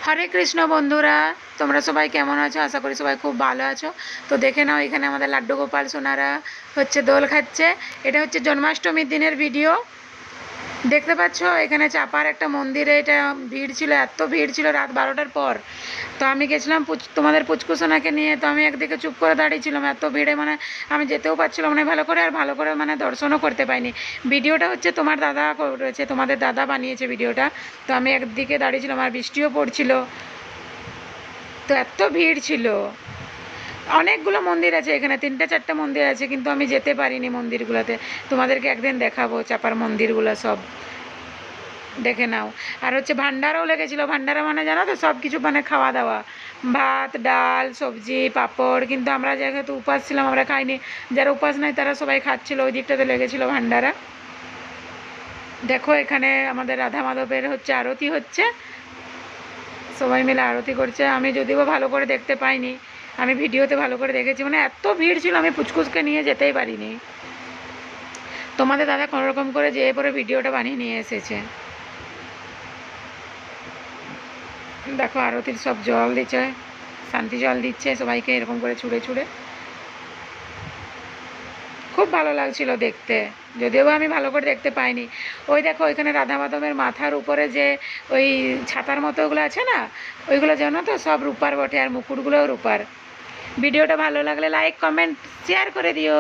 হরে কৃষ্ণ বন্ধুরা, তোমরা সবাই কেমন আছো? আশা করি সবাই খুব ভালো আছো। তো দেখে নাও, এখানে আমাদের লাড্ডু গোপাল সোনারা হচ্ছে দোল খাচ্ছে। এটা হচ্ছে জন্মাষ্টমীর দিনের ভিডিও। দেখতে পাচ্ছ এখানে চাপার একটা মন্দিরে এটা ভিড় ছিল, এত ভিড় ছিল রাত 12টার পর। তো আমি গেছিলাম তোমাদের পুচকুসোনাকে নিয়ে, তো আমি একদিকে চুপ করে দাঁড়িয়েছিলাম, এত ভিড়ে মানে আমি যেতেও পারছিলাম না ভালো করে মানে দর্শনও করতে পাইনি। ভিডিওটা হচ্ছে তোমার দাদা করেছে, তোমাদের দাদা বানিয়েছে ভিডিওটা। তো আমি একদিকে দাঁড়িয়েছিলাম আর বৃষ্টিও পড়ছিল, তো এত ভিড় ছিল। অনেকগুলো মন্দির আছে এখানে, 3-4টা মন্দির আছে, কিন্তু আমি যেতে পারিনি মন্দিরগুলোতে। তোমাদেরকে একদিন দেখাবো চাপার মন্দিরগুলো সব, দেখে নাও। আর হচ্ছে ভান্ডারাও লেগেছিলো। ভান্ডারা মানে জানো তো, সব কিছু মানে খাওয়া দাওয়া, ভাত ডাল সবজি পাঁপড়, কিন্তু আমরা যেহেতু উপাস ছিলাম আমরা খাইনি। যারা উপাস নাই তারা সবাই খাচ্ছিলো। ওই দিকটাতে লেগেছিলো ভান্ডারা। দেখো এখানে আমাদের রাধা মাধবের হচ্ছে আরতি হচ্ছে, সবাই মিলে আরতি করছে। আমি যদিও ভালো করে দেখতে পাইনি, আমি ভিডিওতে ভালো করে দেখেছি। মানে এত ভিড় ছিল, আমি পুচকুচকে নিয়ে যেতেই পারিনি। তোমাদের দাদা কোনোরকম করে যেয়ে পরে ভিডিওটা বানিয়ে নিয়ে এসেছে। দেখো আরতির সব জল দিচ্ছে, শান্তি জল দিচ্ছে সবাইকে এরকম করে ছুঁড়ে ছুঁড়ে। খুব ভালো লাগছিল দেখতে, যদিও আমি ভালো করে দেখতে পাইনি। ওই দেখো ওইখানে রাধা মাধবের মাথার উপরে যে ওই ছাতার মতো ওগুলো আছে না, ওইগুলো জানো তো সব রূপার বটে, আর মুকুটগুলোও রূপার। ভিডিওটা ভালো লাগলে লাইক কমেন্ট শেয়ার করে দিও।